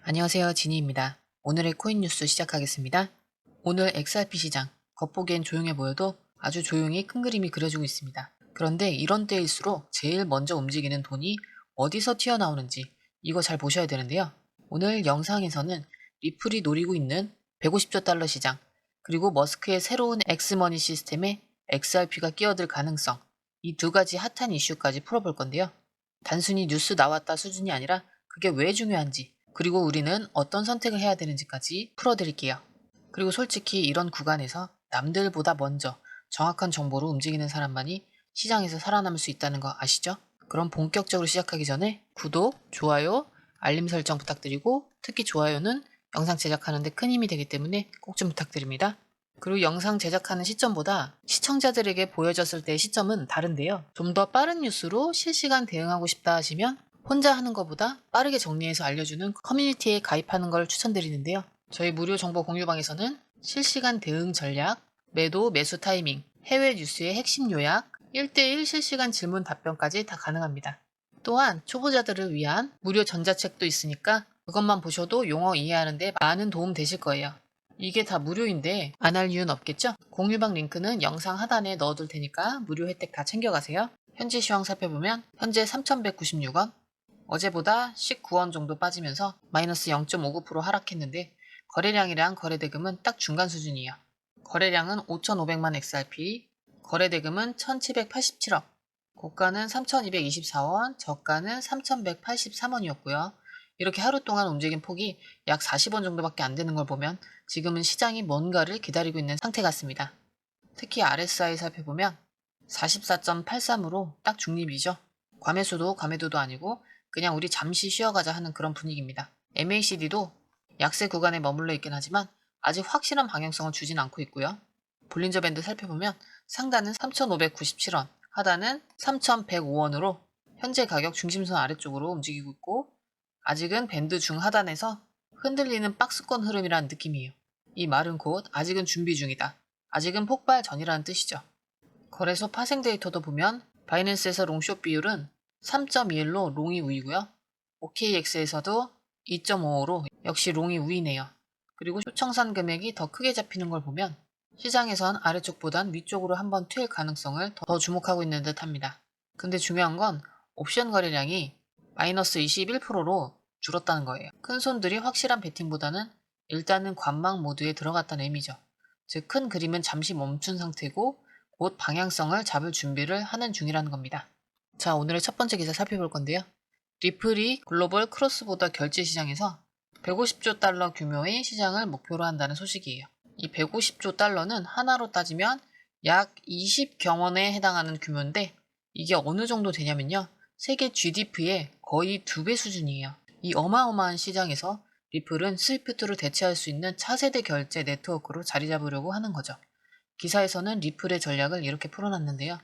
안녕하세요. 지니입니다. 오늘의 코인 뉴스 시작하겠습니다. 오늘 XRP 시장, 겉보기엔 조용해 보여도 아주 조용히 큰 그림이 그려지고 있습니다. 그런데 이런 때일수록 제일 먼저 움직이는 돈이 어디서 튀어나오는지 이거 잘 보셔야 되는데요. 오늘 영상에서는 리플이 노리고 있는 150조 달러 시장, 그리고 머스크의 새로운 엑스머니 시스템에 XRP가 끼어들 가능성, 이 두 가지 핫한 이슈까지 풀어볼 건데요. 단순히 뉴스 나왔다 수준이 아니라 그게 왜 중요한지, 그리고 우리는 어떤 선택을 해야 되는지까지 풀어드릴게요. 그리고 솔직히 이런 구간에서 남들보다 먼저 정확한 정보로 움직이는 사람만이 시장에서 살아남을 수 있다는 거 아시죠? 그럼 본격적으로 시작하기 전에 구독, 좋아요, 알림 설정 부탁드리고, 특히 좋아요는 영상 제작하는데 큰 힘이 되기 때문에 꼭 좀 부탁드립니다. 그리고 영상 제작하는 시점보다 시청자들에게 보여졌을 때의 시점은 다른데요. 좀 더 빠른 뉴스로 실시간 대응하고 싶다 하시면 혼자 하는 것보다 빠르게 정리해서 알려주는 커뮤니티에 가입하는 걸 추천드리는데요. 저희 무료 정보 공유방에서는 실시간 대응 전략, 매도, 매수 타이밍, 해외 뉴스의 핵심 요약, 1대1 실시간 질문 답변까지 다 가능합니다. 또한 초보자들을 위한 무료 전자책도 있으니까 그것만 보셔도 용어 이해하는 데 많은 도움 되실 거예요. 이게 다 무료인데 안 할 이유는 없겠죠? 공유방 링크는 영상 하단에 넣어둘 테니까 무료 혜택 다 챙겨가세요. 현재 시황 살펴보면 현재 3,196원, 어제보다 19원 정도 빠지면서 마이너스 0.59% 하락했는데 거래량이랑 거래대금은 딱 중간 수준이에요. 거래량은 5,500만 XRP, 거래대금은 1,787억, 고가는 3,224원, 저가는 3,183원이었고요. 이렇게 하루 동안 움직인 폭이 약 40원 정도밖에 안 되는 걸 보면 지금은 시장이 뭔가를 기다리고 있는 상태 같습니다. 특히 RSI 살펴보면 44.83으로 딱 중립이죠. 과매수도 과매도도 아니고 그냥 우리 잠시 쉬어가자 하는 그런 분위기입니다. MACD도 약세 구간에 머물러 있긴 하지만 아직 확실한 방향성을 주진 않고 있고요. 볼린저 밴드 살펴보면 상단은 3,597원, 하단은 3,105원으로 현재 가격 중심선 아래쪽으로 움직이고 있고, 아직은 밴드 중하단에서 흔들리는 박스권 흐름이라는 느낌이에요. 이 말은 곧 아직은 준비 중이다, 아직은 폭발 전이라는 뜻이죠. 거래소 파생 데이터도 보면 바이낸스에서 롱숏 비율은 3.21로 롱이 우위고요. OKX에서도 2.55로 역시 롱이 우위네요. 그리고 초청산 금액이 더 크게 잡히는 걸 보면 시장에선 아래쪽보단 위쪽으로 한번 튈 가능성을 더 주목하고 있는 듯 합니다. 근데 중요한 건 옵션 거래량이 마이너스 21%로 줄었다는 거예요. 큰 손들이 확실한 베팅보다는 일단은 관망 모드에 들어갔다는 의미죠. 즉 큰 그림은 잠시 멈춘 상태고 곧 방향성을 잡을 준비를 하는 중이라는 겁니다. 자, 오늘의 첫 번째 기사 살펴볼 건데요. 리플이 글로벌 크로스보더 결제 시장에서 150조 달러 규모의 시장을 목표로 한다는 소식이에요. 이 150조 달러는 하나로 따지면 약 20경원에 해당하는 규모인데 이게 어느 정도 되냐면요. 세계 GDP의 거의 2배 수준이에요. 이 어마어마한 시장에서 리플은 스위프트로 대체할 수 있는 차세대 결제 네트워크로 자리 잡으려고 하는 거죠. 기사에서는 리플의 전략을 이렇게 풀어놨는데요.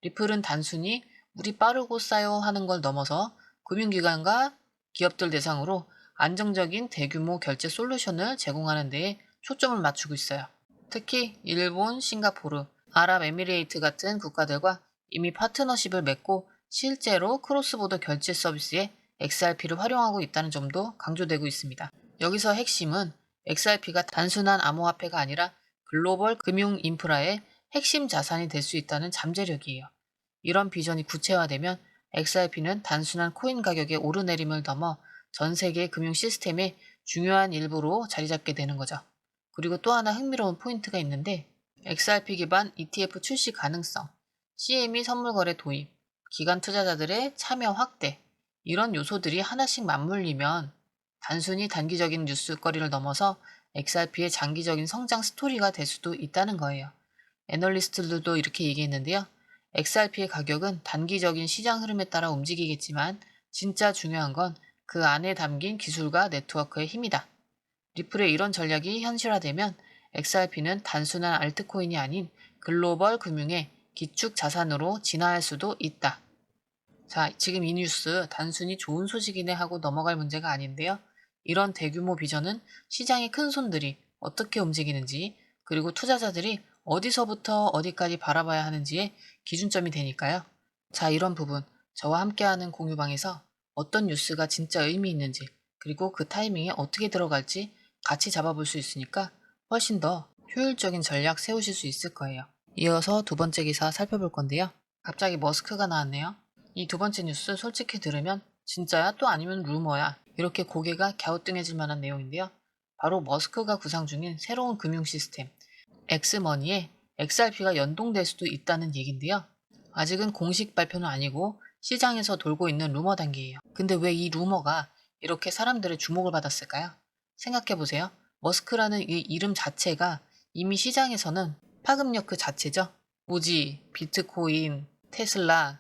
리플은 단순히 우리 빠르고 싸요 하는 걸 넘어서 금융기관과 기업들 대상으로 안정적인 대규모 결제 솔루션을 제공하는 데에 초점을 맞추고 있어요. 특히 일본, 싱가포르, 아랍에미레이트 같은 국가들과 이미 파트너십을 맺고 실제로 크로스보더 결제 서비스에 XRP를 활용하고 있다는 점도 강조되고 있습니다. 여기서 핵심은 XRP가 단순한 암호화폐가 아니라 글로벌 금융 인프라의 핵심 자산이 될 수 있다는 잠재력이에요. 이런 비전이 구체화되면 XRP는 단순한 코인 가격의 오르내림을 넘어 전 세계 금융 시스템의 중요한 일부로 자리 잡게 되는 거죠. 그리고 또 하나 흥미로운 포인트가 있는데 XRP 기반 ETF 출시 가능성, CME 선물 거래 도입, 기관 투자자들의 참여 확대, 이런 요소들이 하나씩 맞물리면 단순히 단기적인 뉴스거리를 넘어서 XRP의 장기적인 성장 스토리가 될 수도 있다는 거예요. 애널리스트들도 이렇게 얘기했는데요. XRP의 가격은 단기적인 시장 흐름에 따라 움직이겠지만 진짜 중요한 건 그 안에 담긴 기술과 네트워크의 힘이다. 리플의 이런 전략이 현실화되면 XRP는 단순한 알트코인이 아닌 글로벌 금융의 기축 자산으로 진화할 수도 있다. 자, 지금 이 뉴스 단순히 좋은 소식이네 하고 넘어갈 문제가 아닌데요. 이런 대규모 비전은 시장의 큰 손들이 어떻게 움직이는지, 그리고 투자자들이 어디서부터 어디까지 바라봐야 하는지의 기준점이 되니까요. 자, 이런 부분 저와 함께하는 공유방에서 어떤 뉴스가 진짜 의미 있는지, 그리고 그 타이밍에 어떻게 들어갈지 같이 잡아볼 수 있으니까 훨씬 더 효율적인 전략 세우실 수 있을 거예요. 이어서 두 번째 기사 살펴볼 건데요. 갑자기 머스크가 나왔네요. 이 두 번째 뉴스 솔직히 들으면 진짜야 또 아니면 루머야 이렇게 고개가 갸우뚱해질 만한 내용인데요. 바로 머스크가 구상 중인 새로운 금융 시스템 엑스머니에 XRP가 연동될 수도 있다는 얘긴데요. 아직은 공식 발표는 아니고 시장에서 돌고 있는 루머 단계예요. 근데 왜 이 루머가 이렇게 사람들의 주목을 받았을까요? 생각해보세요. 머스크라는 이 이름 자체가 이미 시장에서는 파급력 그 자체죠. 우지, 비트코인, 테슬라,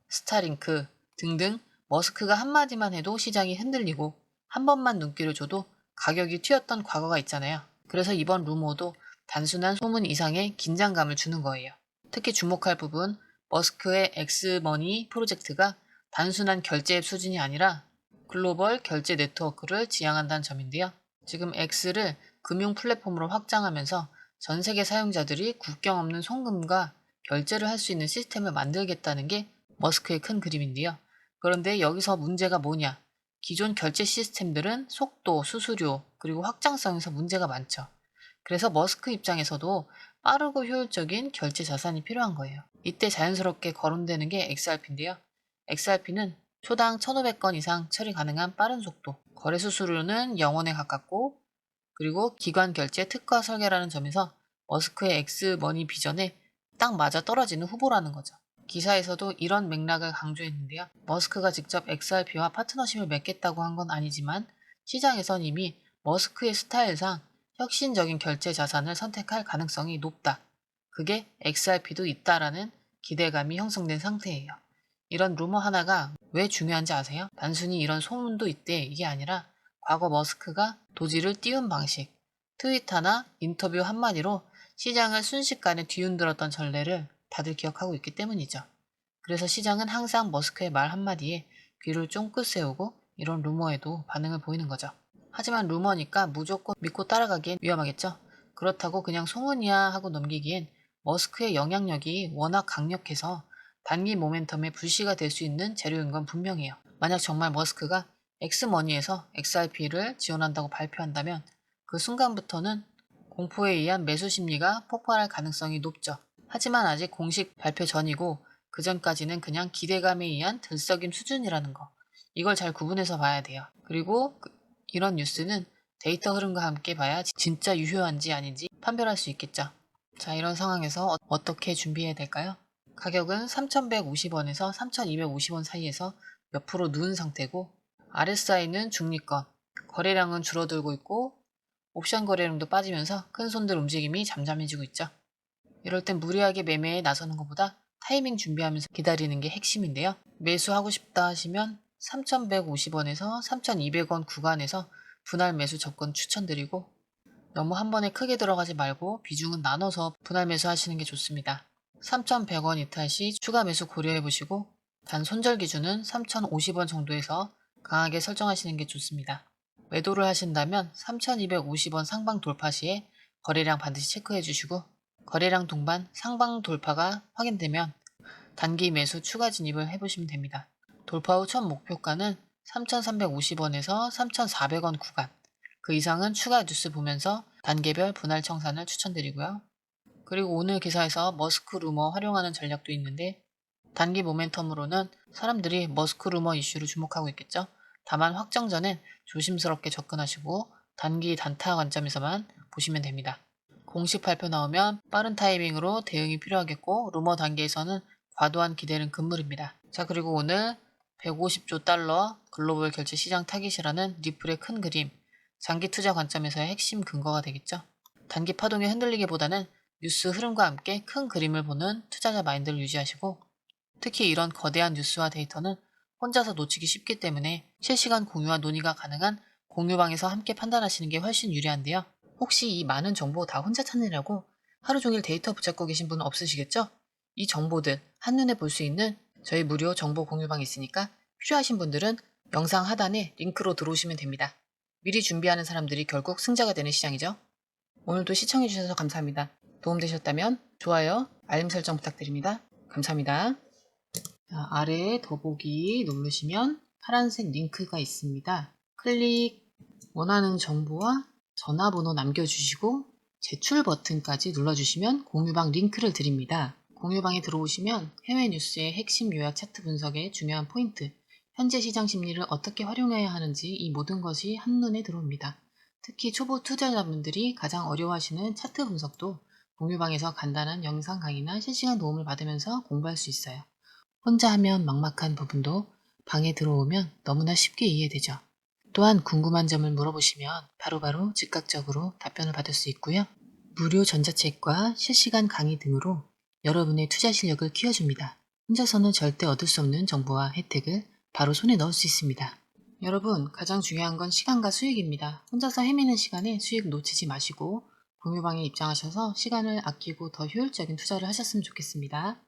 스타링크 등등 머스크가 한마디만 해도 시장이 흔들리고 한 번만 눈길을 줘도 가격이 튀었던 과거가 있잖아요. 그래서 이번 루머도 단순한 소문 이상의 긴장감을 주는 거예요. 특히 주목할 부분 머스크의 엑스머니 프로젝트가 단순한 결제 앱 수준이 아니라 글로벌 결제 네트워크를 지향한다는 점인데요. 지금 X를 금융 플랫폼으로 확장하면서 전 세계 사용자들이 국경 없는 송금과 결제를 할 수 있는 시스템을 만들겠다는 게 머스크의 큰 그림인데요. 그런데 여기서 문제가 뭐냐? 기존 결제 시스템들은 속도, 수수료, 그리고 확장성에서 문제가 많죠. 그래서 머스크 입장에서도 빠르고 효율적인 결제 자산이 필요한 거예요. 이때 자연스럽게 거론되는 게 XRP인데요. XRP는 초당 1,500건 이상 처리 가능한 빠른 속도, 거래 수수료는 0원에 가깝고, 그리고 기관 결제 특화 설계라는 점에서 머스크의 엑스머니 비전에 딱 맞아 떨어지는 후보라는 거죠. 기사에서도 이런 맥락을 강조했는데요. 머스크가 직접 XRP와 파트너십을 맺겠다고 한 건 아니지만 시장에선 이미 머스크의 스타일상 혁신적인 결제 자산을 선택할 가능성이 높다. 그게 XRP도 있다라는 기대감이 형성된 상태예요. 이런 루머 하나가 왜 중요한지 아세요? 단순히 이런 소문도 있대 이게 아니라 과거 머스크가 도지를 띄운 방식, 트위터나 인터뷰 한마디로 시장을 순식간에 뒤흔들었던 전례를 다들 기억하고 있기 때문이죠. 그래서 시장은 항상 머스크의 말 한마디에 귀를 쫑긋 세우고 이런 루머에도 반응을 보이는 거죠. 하지만 루머니까 무조건 믿고 따라가기엔 위험하겠죠. 그렇다고 그냥 소문이야 하고 넘기기엔 머스크의 영향력이 워낙 강력해서 단기 모멘텀의 불씨가 될 수 있는 재료인 건 분명해요. 만약 정말 머스크가 엑스머니에서 XRP를 지원한다고 발표한다면 그 순간부터는 공포에 의한 매수 심리가 폭발할 가능성이 높죠. 하지만 아직 공식 발표 전이고 그 전까지는 그냥 기대감에 의한 들썩임 수준이라는 거. 이걸 잘 구분해서 봐야 돼요. 그리고 이런 뉴스는 데이터 흐름과 함께 봐야 진짜 유효한지 아닌지 판별할 수 있겠죠. 자, 이런 상황에서 어떻게 준비해야 될까요? 가격은 3,150원에서 3,250원 사이에서 몇 프로 누운 상태고 RSI는 중립권, 거래량은 줄어들고 있고 옵션 거래량도 빠지면서 큰 손들 움직임이 잠잠해지고 있죠. 이럴 땐 무리하게 매매에 나서는 것보다 타이밍 준비하면서 기다리는 게 핵심인데요. 매수하고 싶다 하시면 3,150원에서 3,200원 구간에서 분할 매수 접근 추천드리고 너무 한 번에 크게 들어가지 말고 비중은 나눠서 분할 매수 하시는 게 좋습니다. 3,100원 이탈 시 추가 매수 고려해 보시고 단 손절 기준은 3,050원 정도에서 강하게 설정하시는 게 좋습니다. 매도를 하신다면 3,250원 상방 돌파 시에 거래량 반드시 체크해 주시고 거래량 동반 상방 돌파가 확인되면 단기 매수 추가 진입을 해보시면 됩니다. 돌파 후 첫 목표가는 3,350원에서 3,400원 구간, 그 이상은 추가 뉴스 보면서 단계별 분할 청산을 추천드리고요. 그리고 오늘 기사에서 머스크 루머 활용하는 전략도 있는데 단기 모멘텀으로는 사람들이 머스크 루머 이슈를 주목하고 있겠죠. 다만 확정 전엔 조심스럽게 접근하시고 단기 단타 관점에서만 보시면 됩니다. 공식 발표 나오면 빠른 타이밍으로 대응이 필요하겠고 루머 단계에서는 과도한 기대는 금물입니다. 자, 그리고 오늘 150조 달러 글로벌 결제 시장 타깃이라는 리플의 큰 그림, 장기 투자 관점에서의 핵심 근거가 되겠죠. 단기 파동에 흔들리기보다는 뉴스 흐름과 함께 큰 그림을 보는 투자자 마인드를 유지하시고 특히 이런 거대한 뉴스와 데이터는 혼자서 놓치기 쉽기 때문에 실시간 공유와 논의가 가능한 공유방에서 함께 판단하시는 게 훨씬 유리한데요. 혹시 이 많은 정보 다 혼자 찾느라고 하루 종일 데이터 붙잡고 계신 분은 없으시겠죠? 이 정보들 한눈에 볼 수 있는 저희 무료 정보 공유방 있으니까 필요하신 분들은 영상 하단에 링크로 들어오시면 됩니다. 미리 준비하는 사람들이 결국 승자가 되는 시장이죠. 오늘도 시청해주셔서 감사합니다. 도움되셨다면 좋아요, 알림 설정 부탁드립니다. 감사합니다. 자, 아래에 더보기 누르시면 파란색 링크가 있습니다. 클릭. 원하는 정보와 전화번호 남겨주시고 제출 버튼까지 눌러주시면 공유방 링크를 드립니다. 공유방에 들어오시면 해외 뉴스의 핵심 요약 차트 분석의 중요한 포인트, 현재 시장 심리를 어떻게 활용해야 하는지 이 모든 것이 한눈에 들어옵니다. 특히 초보 투자자분들이 가장 어려워하시는 차트 분석도 공유방에서 간단한 영상 강의나 실시간 도움을 받으면서 공부할 수 있어요. 혼자 하면 막막한 부분도 방에 들어오면 너무나 쉽게 이해되죠. 또한 궁금한 점을 물어보시면 바로바로 즉각적으로 답변을 받을 수 있고요. 무료 전자책과 실시간 강의 등으로 여러분의 투자 실력을 키워줍니다. 혼자서는 절대 얻을 수 없는 정보와 혜택을 바로 손에 넣을 수 있습니다. 여러분, 가장 중요한 건 시간과 수익입니다. 혼자서 헤매는 시간에 수익 놓치지 마시고 공유방에 입장하셔서 시간을 아끼고 더 효율적인 투자를 하셨으면 좋겠습니다.